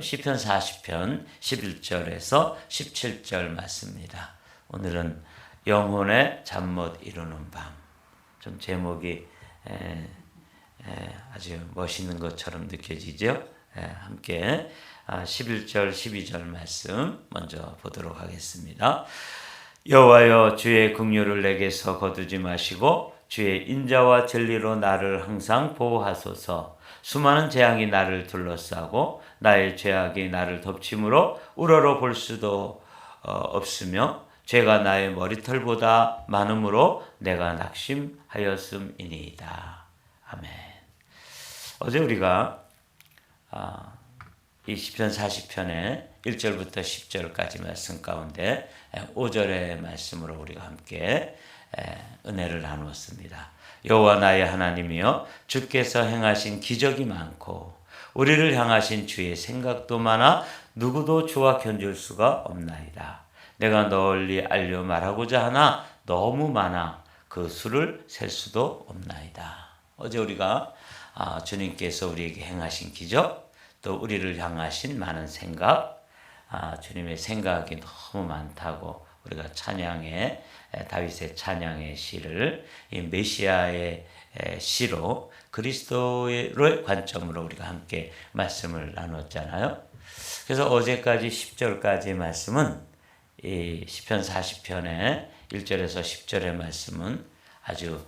시편 40편 11절에서 17절 말씀입니다. 오늘은 영혼의 잠 못 이루는 밤. 좀 제목이 아주 멋있는 것처럼 느껴지죠? 함께 11절 12절 말씀 먼저 보도록 하겠습니다. 여호와여, 주의 긍휼을 내게서 거두지 마시고 주의 인자와 진리로 나를 항상 보호하소서. 수많은 재앙이 나를 둘러싸고 나의 죄악이 나를 덮침으로 우러러 볼 수도 없으며 죄가 나의 머리털보다 많음으로 내가 낙심하였음이니이다. 아멘. 어제 우리가 이 시편 40편의 1절부터 10절까지 말씀 가운데 5절의 말씀으로 우리가 함께 은혜를 나누었습니다. 여호와 나의 하나님이여, 주께서 행하신 기적이 많고 우리를 향하신 주의 생각도 많아 누구도 주와 견줄 수가 없나이다. 내가 널리 알려 말하고자 하나 너무 많아 그 수를 셀 수도 없나이다. 어제 우리가 주님께서 우리에게 행하신 기적, 또 우리를 향하신 많은 생각, 주님의 생각이 너무 많다고 우리가 찬양의 다윗의 찬양의 시를 이 메시아의 시로 그리스도의 관점으로 우리가 함께 말씀을 나눴잖아요. 그래서 어제까지 10절까지 말씀은 이 시편 40편의 1절에서 10절의 말씀은 아주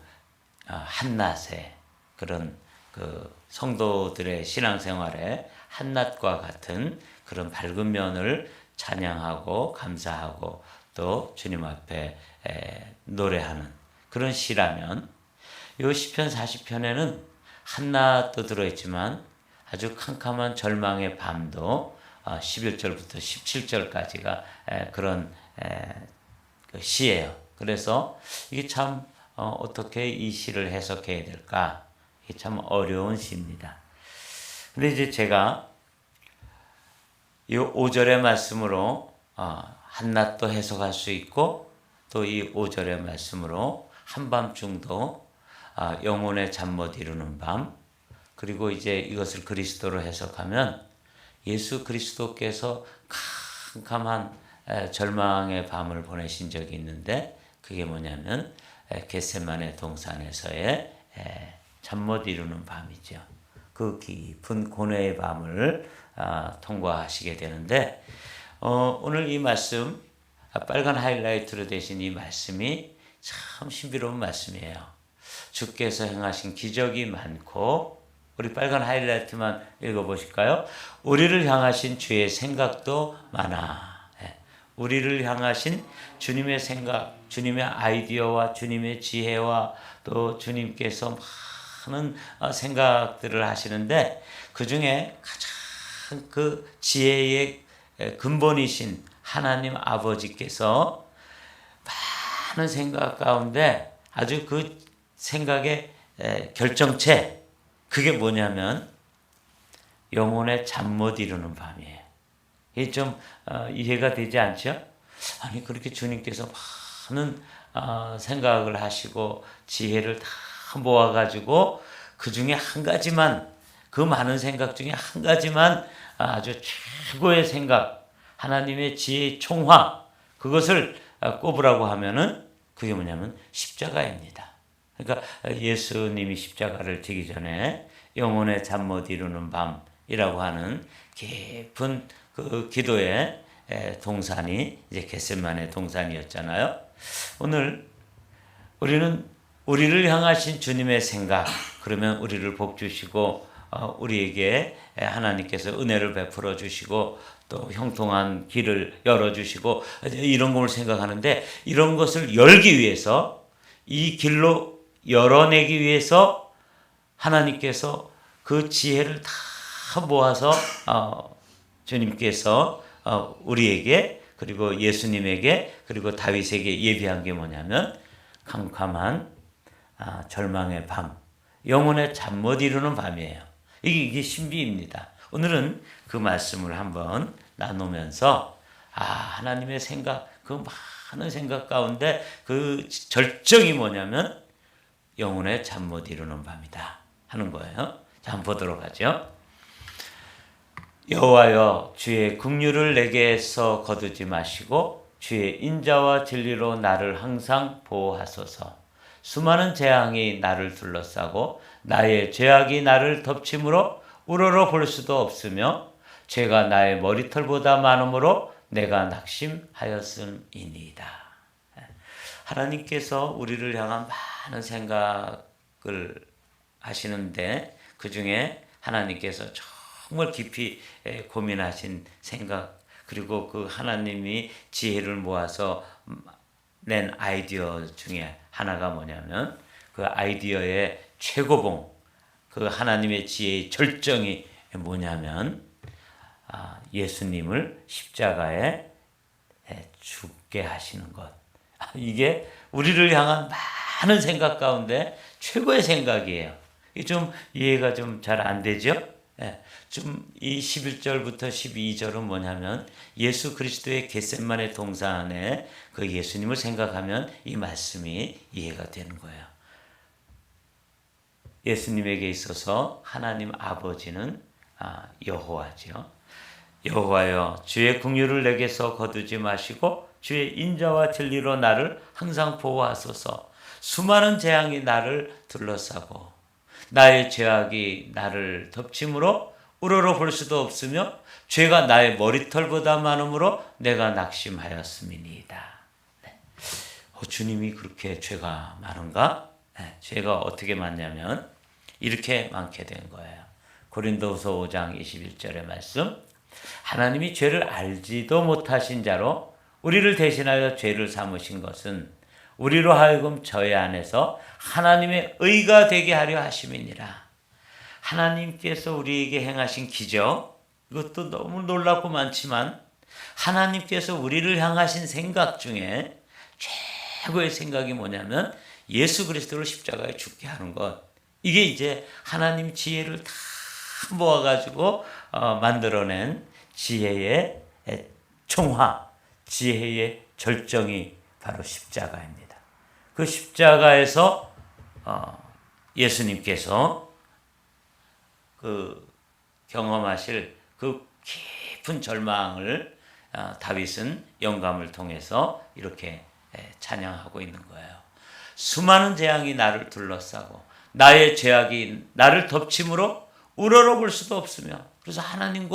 한낮에 그런 그 성도들의 신앙생활에 한낮과 같은 그런 밝은 면을 찬양하고 감사하고 또 주님 앞에 노래하는 그런 시라면, 이 시편 40편에는 한낮도 들어있지만 아주 캄캄한 절망의 밤도 11절부터 17절까지가 그런 시예요. 그래서 이게 참 어떻게 이 시를 해석해야 될까? 이게 참 어려운 시입니다. 근데 이제 제가 이 5절의 말씀으로 한낮도 해석할 수 있고, 또 이 5절의 말씀으로 한밤중도 영혼의 잠 못 이루는 밤, 그리고 이제 이것을 그리스도로 해석하면 예수 그리스도께서 캄캄한 절망의 밤을 보내신 적이 있는데, 그게 뭐냐면 겟세마네 동산에서의 잠 못 이루는 밤이죠. 그 깊은 고뇌의 밤을 통과하시게 되는데, 오늘 이 말씀, 빨간 하이라이트로 되신 이 말씀이 참 신비로운 말씀이에요. 주께서 행하신 기적이 많고, 우리 빨간 하이라이트만 읽어보실까요? 우리를 향하신 주의 생각도 많아. 우리를 향하신 주님의 생각, 주님의 아이디어와 주님의 지혜와 또 주님께서 많은 생각들을 하시는데, 그 중에 가장 그 지혜의 근본이신 하나님 아버지께서 많은 생각 가운데 아주 그 생각의 결정체, 그게 뭐냐면 영혼의 잠 못 이루는 밤이에요. 이게 좀 이해가 되지 않죠? 아니, 그렇게 주님께서 많은 생각을 하시고 지혜를 다 모아가지고 그 중에 한 가지만, 그 많은 생각 중에 한 가지만 아주 최고의 생각, 하나님의 지혜의 총화, 그것을 꼽으라고 하면은 그게 뭐냐면 십자가입니다. 그러니까 예수님이 십자가를 지기 전에 영혼의 잠 못 이루는 밤이라고 하는 깊은 그 기도의 동산이 이제 겟세마네 동산이었잖아요. 오늘 우리는 우리를 향하신 주님의 생각, 그러면 우리를 복 주시고 우리에게 하나님께서 은혜를 베풀어 주시고 또 형통한 길을 열어 주시고 이런 걸 생각하는데, 이런 것을 열기 위해서, 이 길로 열어내기 위해서 하나님께서 그 지혜를 다 모아서 주님께서 우리에게, 그리고 예수님에게, 그리고 다윗에게 예비한 게 뭐냐면 캄캄한 절망의 밤, 영혼의 잠 못 이루는 밤이에요. 이게 신비입니다. 오늘은 그 말씀을 한번 나누면서 하나님의 생각, 그 많은 생각 가운데 그 절정이 뭐냐면 영혼의 잠 못 이루는 밤이다 하는 거예요. 자, 한번 보도록 하죠. 여호와여 주의 긍휼을 내게서 거두지 마시고 주의 인자와 진리로 나를 항상 보호하소서. 수많은 재앙이 나를 둘러싸고 나의 죄악이 나를 덮침으로 우러러 볼 수도 없으며 죄가 나의 머리털보다 많으므로 내가 낙심하였음이니이다. 하나님께서 우리를 향한 많은 생각을 하시는데 그 중에 하나님께서 정말 깊이 고민하신 생각, 그리고 그 하나님이 지혜를 모아서 낸 아이디어 중에 하나가 뭐냐면 그 아이디어의 최고봉, 그 하나님의 지혜의 절정이 뭐냐면 예수님을 십자가에 죽게 하시는 것. 이게 우리를 향한 많은 생각 가운데 최고의 생각이에요. 이게 좀 이해가 좀 잘 안 되죠? 좀 이 11절부터 12절은 뭐냐면 예수 그리스도의 겟세마네 동산에 그 예수님을 생각하면 이 말씀이 이해가 되는 거예요. 예수님에게 있어서 하나님 아버지는 여호와죠. 여호와여 주의 긍휼을 내게서 거두지 마시고 주의 인자와 진리로 나를 항상 보호하소서. 수많은 재앙이 나를 둘러싸고 나의 죄악이 나를 덮침으로 우러러 볼 수도 없으며 죄가 나의 머리털보다 많으므로 내가 낙심하였음이니이다. 주님이 그렇게 죄가 많은가? 죄가 어떻게 많냐면 이렇게 많게 된 거예요. 고린도후서 5장 21절의 말씀, 하나님이 죄를 알지도 못하신 자로 우리를 대신하여 죄를 삼으신 것은 우리로 하여금 저희 안에서 하나님의 의가 되게 하려 하심이니라. 하나님께서 우리에게 행하신 기적, 이것도 너무 놀랍고 많지만 하나님께서 우리를 향하신 생각 중에 최고의 생각이 뭐냐면 예수 그리스도를 십자가에 죽게 하는 것. 이게 이제 하나님 지혜를 다 모아가지고 만들어낸 지혜의 총화, 지혜의 절정이 바로 십자가입니다. 그 십자가에서 예수님께서 그 경험하실 그 깊은 절망을 다윗은 영감을 통해서 이렇게 찬양하고 있는 거예요. 수많은 재앙이 나를 둘러싸고 나의 죄악이 나를 덮침으로 우러러 볼 수도 없으며, 그래서 하나님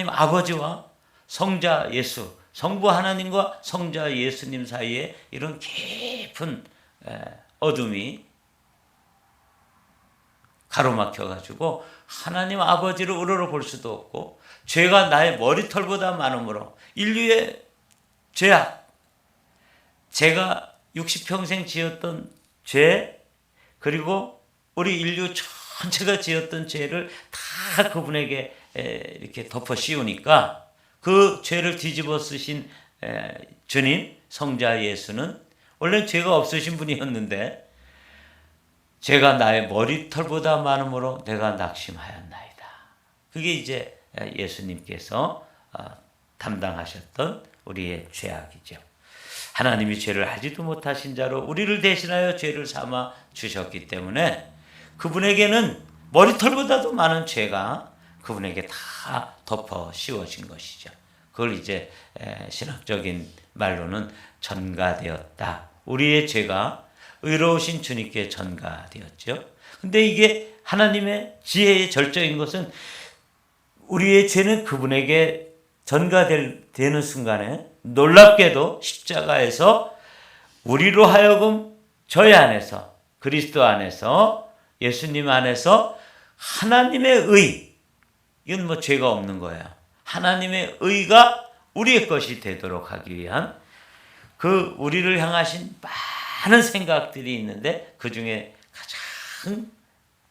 아버지와 성자 예수, 성부 하나님과 성자 예수님 사이에 이런 깊은 어둠이 가로막혀가지고 하나님 아버지를 우러러 볼 수도 없고, 죄가 나의 머리털보다 많으므로 인류의 죄악, 제가 60평생 지었던 죄, 그리고 우리 인류 전체가 지었던 죄를 다 그분에게 이렇게 덮어 씌우니까 그 죄를 뒤집어 쓰신 주님 성자 예수는 원래 죄가 없으신 분이었는데 죄가 나의 머리털보다 많으므로 내가 낙심하였나이다. 그게 이제 예수님께서 담당하셨던 우리의 죄악이죠. 하나님이 죄를 알지도 못하신 자로 우리를 대신하여 죄를 삼아 주셨기 때문에 그분에게는 머리털보다도 많은 죄가 그분에게 다 덮어 씌워진 것이죠. 그걸 이제 신학적인 말로는 전가되었다. 우리의 죄가 의로우신 주님께 전가되었죠. 근데 이게 하나님의 지혜의 절정인 것은 우리의 죄는 그분에게 전가되는 순간에 놀랍게도 십자가에서 우리로 하여금 저희 안에서, 그리스도 안에서, 예수님 안에서 하나님의 의, 이건 뭐 죄가 없는 거예요. 하나님의 의가 우리의 것이 되도록 하기 위한 그 우리를 향하신 많은 생각들이 있는데 그 중에 가장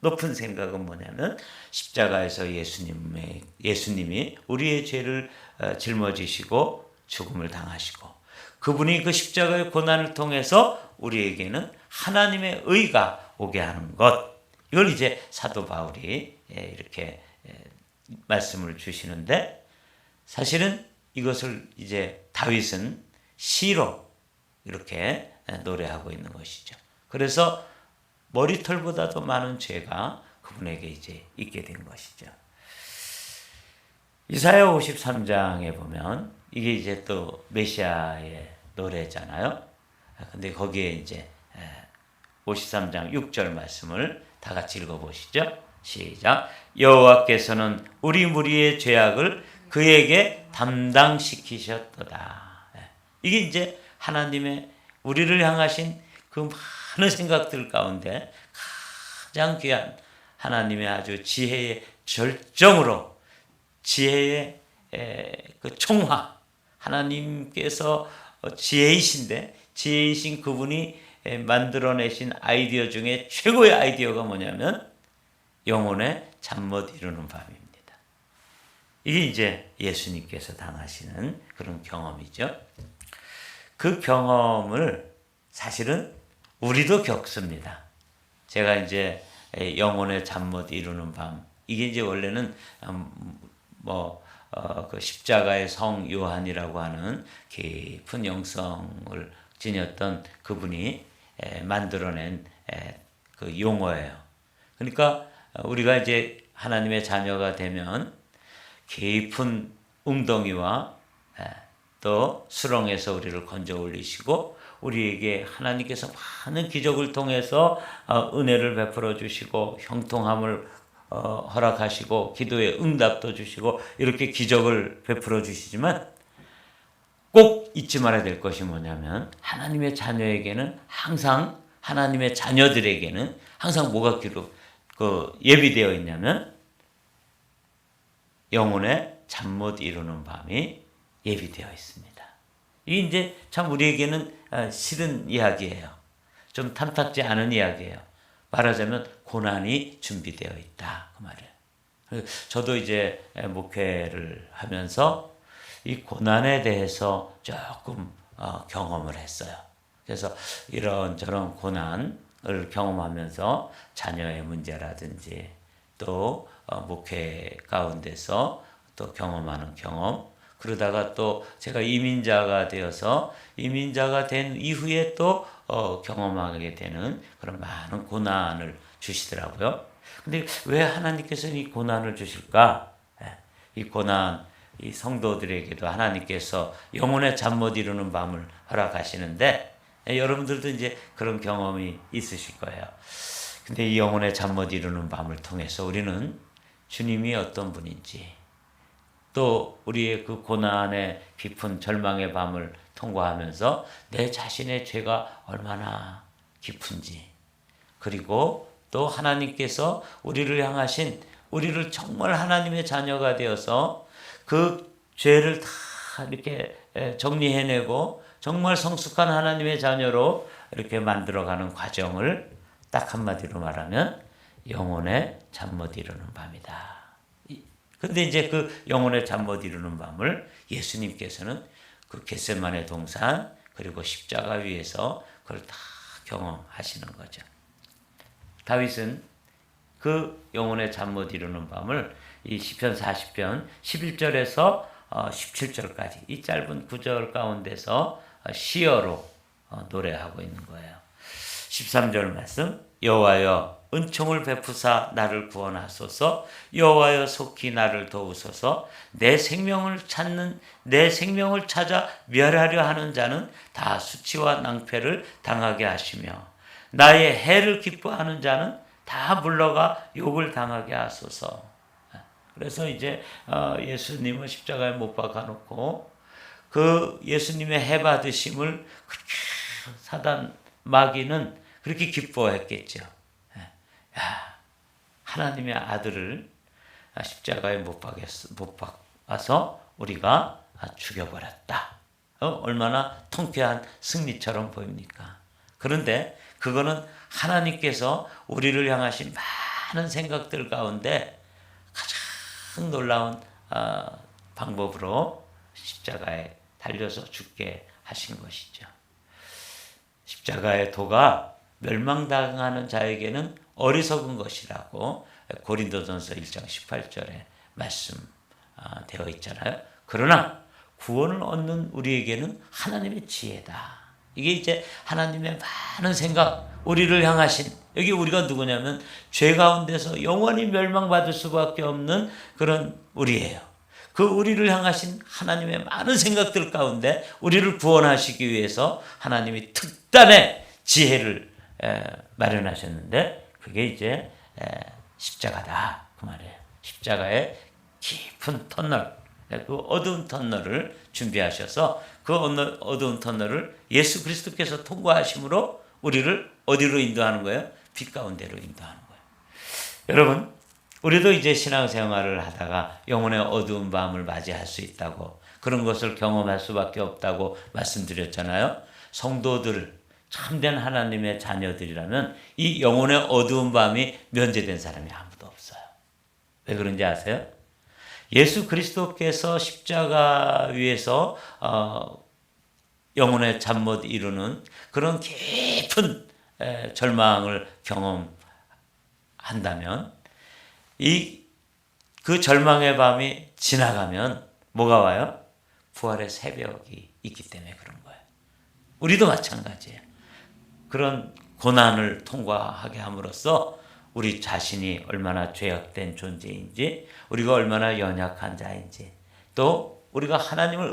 높은 생각은 뭐냐면 십자가에서 예수님이 우리의 죄를 짊어지시고 죽음을 당하시고 그분이 그 십자가의 고난을 통해서 우리에게는 하나님의 의가 오게 하는 것, 이걸 이제 사도 바울이 이렇게 말씀을 주시는데, 사실은 이것을 이제 다윗은 시로 이렇게 노래하고 있는 것이죠. 그래서 머리털보다도 많은 죄가 그분에게 이제 있게 된 것이죠. 이사야 53장에 보면 이게 이제 또 메시아의 노래잖아요. 근데 거기에 이제 53장 6절 말씀을 다 같이 읽어보시죠. 시작. 여호와께서는 우리 무리의 죄악을 그에게 담당시키셨도다. 이게 이제 하나님의 우리를 향하신 그 많은 생각들 가운데 가장 귀한 하나님의 아주 지혜의 절정으로 지혜의 그 총화, 하나님께서 지혜이신데 지혜이신 그분이 만들어내신 아이디어 중에 최고의 아이디어가 뭐냐면 영혼의 잠 못 이루는 밤입니다. 이게 이제 예수님께서 당하시는 그런 경험이죠. 그 경험을 사실은 우리도 겪습니다. 제가 이제 영혼의 잠 못 이루는 밤, 이게 이제 원래는 그 십자가의 성 요한이라고 하는 깊은 영성을 지녔던 그분이 만들어낸 그 용어예요. 그러니까 우리가 이제 하나님의 자녀가 되면 깊은 웅덩이와 또 수렁에서 우리를 건져 올리시고 우리에게 하나님께서 많은 기적을 통해서 은혜를 베풀어 주시고 형통함을 허락하시고 기도의 응답도 주시고 이렇게 기적을 베풀어 주시지만 꼭 잊지 말아야 될 것이 뭐냐면 하나님의 자녀에게는 항상 하나님의 자녀들에게는 항상 뭐가 예비되어 있냐면 영혼의 잠 못 이루는 밤이 예비되어 있습니다. 이게 이제 참 우리에게는 싫은 이야기예요. 좀 탐탁지 않은 이야기예요. 말하자면 고난이 준비되어 있다 그 말이에요. 저도 이제 목회를 하면서 이 고난에 대해서 조금 경험을 했어요. 그래서 이런저런 고난을 경험하면서 자녀의 문제라든지 또 목회 가운데서 또 경험하는 경험, 그러다가 또 제가 이민자가 되어서 이민자가 된 이후에 또 경험하게 되는 그런 많은 고난을 주시더라고요. 근데 왜 하나님께서는 이 고난을 주실까? 이 고난, 이 성도들에게도 하나님께서 영혼의 잠 못 이루는 밤을 허락하시는데 여러분들도 이제 그런 경험이 있으실 거예요. 근데 이 영혼의 잠 못 이루는 밤을 통해서 우리는 주님이 어떤 분인지 또 우리의 그 고난의 깊은 절망의 밤을 통과하면서 내 자신의 죄가 얼마나 깊은지 그리고 또 하나님께서 우리를 향하신 우리를 정말 하나님의 자녀가 되어서 그 죄를 다 이렇게 정리해내고 정말 성숙한 하나님의 자녀로 이렇게 만들어가는 과정을 딱 한마디로 말하면 영혼의 잠 못 이루는 밤이다. 근데 이제 그 영혼의 잠 못 이루는 밤을 예수님께서는 그 겟세마네 동산 그리고 십자가 위에서 그걸 다 경험하시는 거죠. 다윗은 그 영혼의 잠 못 이루는 밤을 이 시편 40편 11절에서 17절까지 이 짧은 구절 가운데서 시어로 노래하고 있는 거예요. 13절 말씀 여호와여 은총을 베푸사 나를 구원하소서 여호와여 속히 나를 도우소서 내 생명을 찾아 멸하려 하는 자는 다 수치와 낭패를 당하게 하시며 나의 해를 기뻐하는 자는 다 물러가 욕을 당하게 하소서. 그래서 이제 예수님을 십자가에 못 박아 놓고 그 예수님의 해 받으심을 그렇게 사단 마귀는 그렇게 기뻐했겠죠. 하나님의 아들을 십자가에 못 박아서 우리가 죽여버렸다. 얼마나 통쾌한 승리처럼 보입니까? 그런데 그거는 하나님께서 우리를 향하신 많은 생각들 가운데 가장 놀라운 방법으로 십자가에 달려서 죽게 하신 것이죠. 십자가의 도가 멸망당하는 자에게는 어리석은 것이라고 고린도전서 1장 18절에 말씀되어 있잖아요. 그러나 구원을 얻는 우리에게는 하나님의 지혜다. 이게 이제 하나님의 많은 생각, 우리를 향하신, 여기 우리가 누구냐면 죄 가운데서 영원히 멸망받을 수밖에 없는 그런 우리예요. 그 우리를 향하신 하나님의 많은 생각들 가운데 우리를 구원하시기 위해서 하나님이 특단의 지혜를 마련하셨는데 그게 이제 십자가다 그 말이에요. 십자가의 깊은 터널, 그 어두운 터널을 준비하셔서 그 어두운 터널을 예수 그리스도께서 통과하심으로 우리를 어디로 인도하는 거예요? 빛 가운데로 인도하는 거예요. 여러분, 우리도 이제 신앙생활을 하다가 영혼의 어두운 밤을 맞이할 수 있다고, 그런 것을 경험할 수밖에 없다고 말씀드렸잖아요. 성도들, 참된 하나님의 자녀들이라면 이 영혼의 어두운 밤이 면제된 사람이 아무도 없어요. 왜 그런지 아세요? 예수 그리스도께서 십자가 위에서 영혼의 잠 못 이루는 그런 깊은 절망을 경험한다면 그 절망의 밤이 지나가면 뭐가 와요? 부활의 새벽이 있기 때문에 그런 거예요. 우리도 마찬가지예요. 그런 고난을 통과하게 함으로써 우리 자신이 얼마나 죄악된 존재인지, 우리가 얼마나 연약한 자인지, 또 우리가 하나님을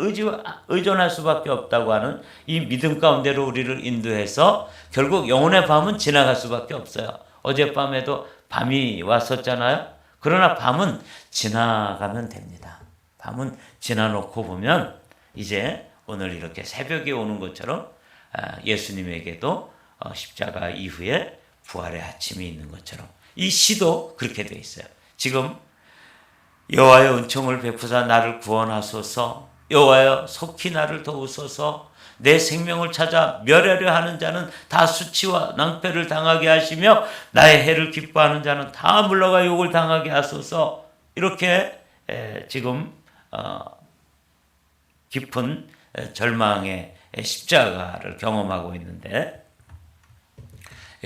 의존할 수밖에 없다고 하는 이 믿음 가운데로 우리를 인도해서 결국 영혼의 밤은 지나갈 수밖에 없어요. 어젯밤에도 밤이 왔었잖아요. 그러나 밤은 지나가면 됩니다. 밤은 지나놓고 보면 이제 오늘 이렇게 새벽이 오는 것처럼 예수님에게도 십자가 이후에 부활의 아침이 있는 것처럼 이 시도 그렇게 되어 있어요. 지금 여호와의 은총을 베푸사 나를 구원하소서, 여호와여 속히 나를 도우소서, 내 생명을 찾아 멸하려 하는 자는 다 수치와 낭패를 당하게 하시며 나의 해를 기뻐하는 자는 다 물러가 욕을 당하게 하소서. 이렇게 지금 깊은 절망의 십자가를 경험하고 있는데,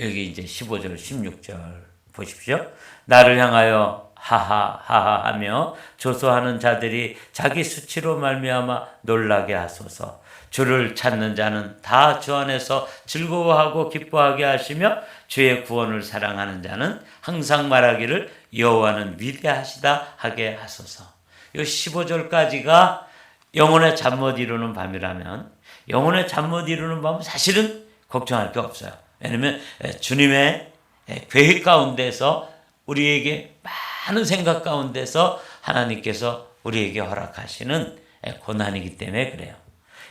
여기 이제 15절 16절 보십시오. 나를 향하여 하하 하며 조소하는 자들이 자기 수치로 말미암아 놀라게 하소서. 주를 찾는 자는 다 주 안에서 즐거워하고 기뻐하게 하시며 주의 구원을 사랑하는 자는 항상 말하기를 여호와는 위대하시다 하게 하소서. 이 15절까지가 영혼의 잠 못 이루는 밤이라면, 영혼의 잠 못 이루는 밤은 사실은 걱정할 게 없어요. 왜냐하면 주님의 계획 가운데서 우리에게 많은 생각 가운데서 하나님께서 우리에게 허락하시는 고난이기 때문에 그래요.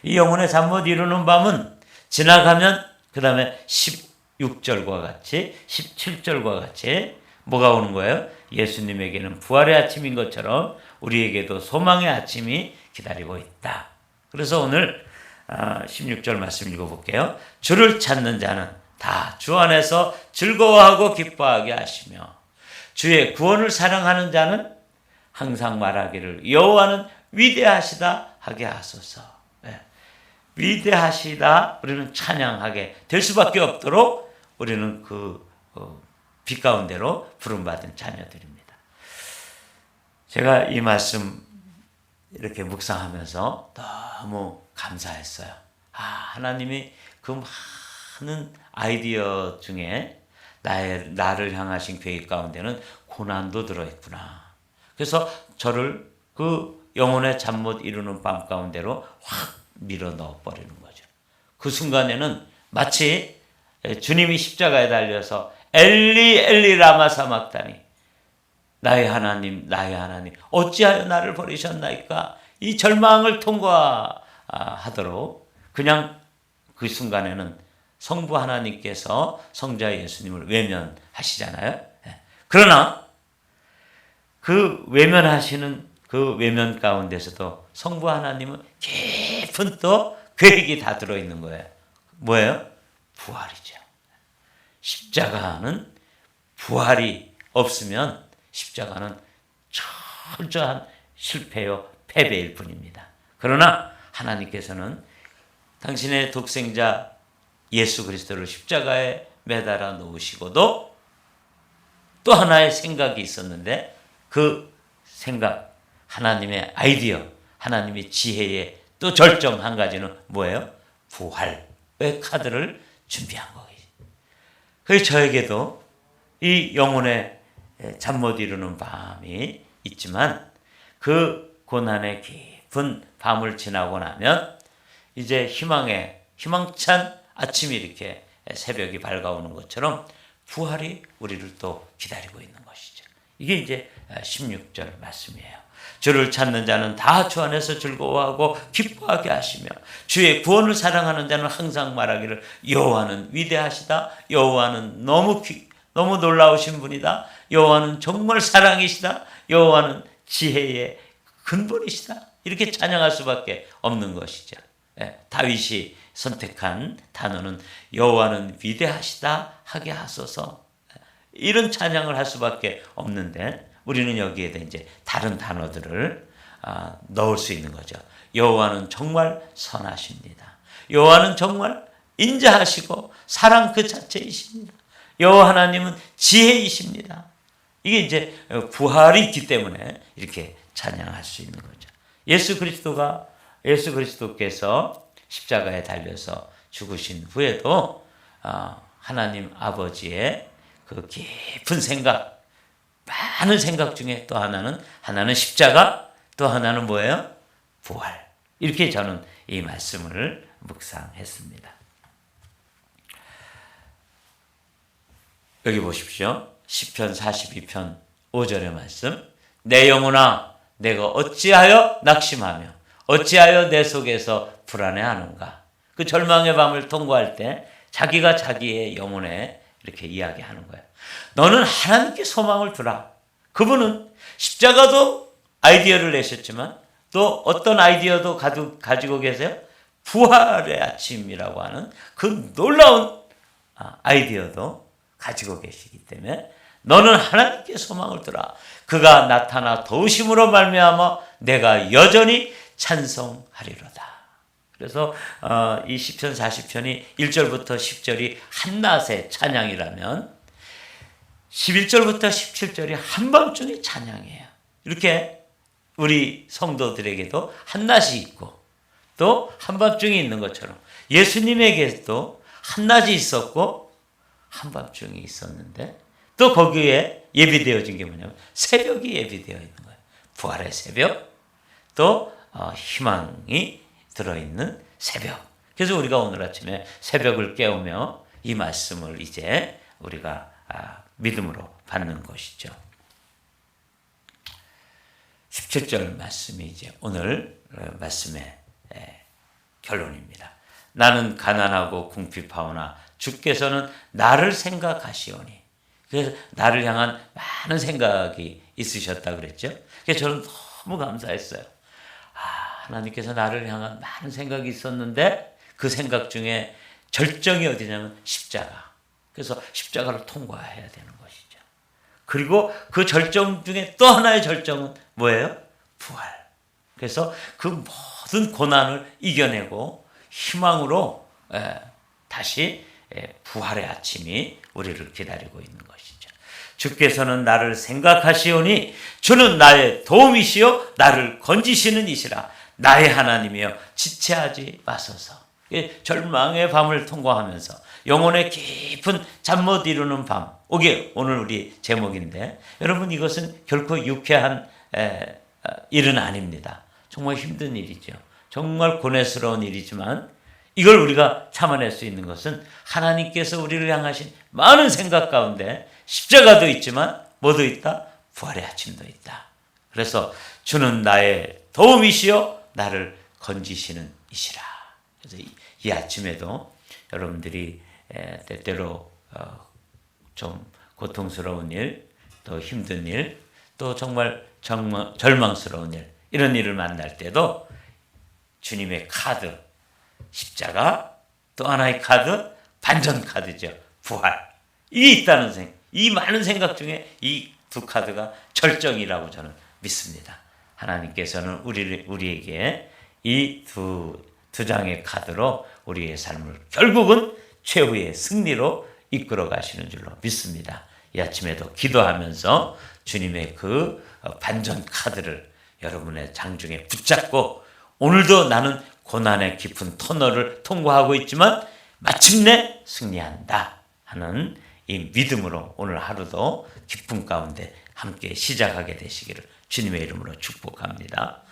이 영혼의 잠 못 이루는 밤은 지나가면 그 다음에 16절과 같이 17절과 같이 뭐가 오는 거예요? 예수님에게는 부활의 아침인 것처럼 우리에게도 소망의 아침이 기다리고 있다. 그래서 오늘 16절 말씀 읽어볼게요. 주를 찾는 자는 다 주 안에서 즐거워하고 기뻐하게 하시며 주의 구원을 사랑하는 자는 항상 말하기를 여호와는 위대하시다 하게 하소서. 위대하시다 우리는 찬양하게 될 수밖에 없도록 우리는 그 빛 가운데로 부름받은 자녀들입니다. 제가 이 말씀 이렇게 묵상하면서 너무 감사했어요. 하나님이 그 많은 아이디어 중에 나를 향하신 계획 가운데는 고난도 들어있구나. 그래서 저를 그 영혼의 잠 못 이루는 밤 가운데로 확 밀어 넣어버리는 거죠. 그 순간에는 마치 주님이 십자가에 달려서 엘리 엘리 라마 사막다니, 나의 하나님 나의 하나님 어찌하여 나를 버리셨나이까, 이 절망을 통과하도록 그냥 그 순간에는 성부 하나님께서 성자 예수님을 외면하시잖아요. 그러나 그 외면하시는 그 외면 가운데서도 성부 하나님은 깊은 또 계획이 다 들어있는 거예요. 뭐예요? 부활이죠. 십자가는 부활이 없으면 십자가는 철저한 실패요 패배일 뿐입니다. 그러나 하나님께서는 당신의 독생자 예수 그리스도를 십자가에 매달아 놓으시고도 또 하나의 생각이 있었는데, 그 생각, 하나님의 아이디어, 하나님의 지혜의 또 절정 한 가지는 뭐예요? 부활의 카드를 준비한 거예요. 그래서 저에게도 이 영혼의 잠 못 이루는 밤이 있지만 그 고난의 깊은 밤을 지나고 나면 이제 희망찬 아침이 이렇게 새벽이 밝아오는 것처럼 부활이 우리를 또 기다리고 있는 것이죠. 이게 이제 16절 말씀이에요. 주를 찾는 자는 다 주 안에서 즐거워하고 기뻐하게 하시며 주의 구원을 사랑하는 자는 항상 말하기를 여호와는 위대하시다. 여호와는 너무 놀라우신 분이다. 여호와는 정말 사랑이시다. 여호와는 지혜의 근본이시다. 이렇게 찬양할 수밖에 없는 것이죠. 다윗이 선택한 단어는 여호와는 위대하시다 하게 하소서. 이런 찬양을 할 수밖에 없는데 우리는 여기에다 이제 다른 단어들을 넣을 수 있는 거죠. 여호와는 정말 선하십니다. 여호와는 정말 인자하시고 사랑 그 자체이십니다. 여호와 하나님은 지혜이십니다. 이게 이제 부활이 있기 때문에 이렇게 찬양할 수 있는 거죠. 예수 그리스도께서 십자가에 달려서 죽으신 후에도 하나님 아버지의 그 깊은 생각, 많은 생각 중에 또 하나는 십자가, 또 하나는 뭐예요? 부활. 이렇게 저는 이 말씀을 묵상했습니다. 여기 보십시오. 시편 42편 5절의 말씀. 내 영혼아 내가 어찌하여 낙심하며 어찌하여 내 속에서 불안해하는가. 그 절망의 밤을 통과할 때 자기가 자기의 영혼에 이렇게 이야기하는 거예요. 너는 하나님께 소망을 두라. 그분은 십자가도 아이디어를 내셨지만 또 어떤 아이디어도 가지고 계세요? 부활의 아침이라고 하는 그 놀라운 아이디어도 가지고 계시기 때문에 너는 하나님께 소망을 두라. 그가 나타나 도우심으로 말미암아 내가 여전히 찬송하리로다. 그래서 이 시편 40편이 1절부터 10절이 한낮의 찬양이라면 11절부터 17절이 한밤중의 찬양이에요. 이렇게 우리 성도들에게도 한낮이 있고 또 한밤중이 있는 것처럼 예수님에게도 한낮이 있었고 한밤중이 있었는데 또 거기에 예비되어진 게 뭐냐면 새벽이 예비되어 있는 거예요. 부활의 새벽, 또 희망이 들어있는 새벽. 그래서 우리가 오늘 아침에 새벽을 깨우며 이 말씀을 이제 우리가 믿음으로 받는 것이죠. 17절 말씀이 이제 오늘 말씀의 결론입니다. 나는 가난하고 궁핍하오나 주께서는 나를 생각하시오니. 그래서 나를 향한 많은 생각이 있으셨다 그랬죠. 그래서 저는 너무 감사했어요. 하나님께서 나를 향한 많은 생각이 있었는데 그 생각 중에 절정이 어디냐면 십자가. 그래서 십자가를 통과해야 되는 것이죠. 그리고 그 절정 중에 또 하나의 절정은 뭐예요? 부활. 그래서 그 모든 고난을 이겨내고 희망으로 다시 부활의 아침이 우리를 기다리고 있는 것이죠. 주께서는 나를 생각하시오니 주는 나의 도움이시요 나를 건지시는 이시라. 나의 하나님이여 지체하지 마소서. 절망의 밤을 통과하면서 영혼의 깊은 잠 못 이루는 밤. 이게 오늘 우리 제목인데 여러분 이것은 결코 유쾌한 일은 아닙니다. 정말 힘든 일이죠. 정말 고뇌스러운 일이지만 이걸 우리가 참아낼 수 있는 것은 하나님께서 우리를 향하신 많은 생각 가운데 십자가도 있지만 뭐도 있다? 부활의 아침도 있다. 그래서 주는 나의 도움이시여 나를 건지시는 이시라. 그래서 이 아침에도 여러분들이 때때로 좀 고통스러운 일, 또 힘든 일, 또 정말 절망스러운 일, 이런 일을 만날 때도 주님의 카드, 십자가, 또 하나의 카드, 반전 카드죠. 부활. 이게 있다는 생각. 이 많은 생각 중에 이 두 카드가 절정이라고 저는 믿습니다. 하나님께서는 우리에게 이 두 장의 카드로 우리의 삶을 결국은 최후의 승리로 이끌어 가시는 줄로 믿습니다. 이 아침에도 기도하면서 주님의 그 반전 카드를 여러분의 장중에 붙잡고 오늘도 나는 고난의 깊은 터널을 통과하고 있지만 마침내 승리한다 하는 이 믿음으로 오늘 하루도 기쁨 가운데 함께 시작하게 되시기를 주님의 이름으로 축복합니다.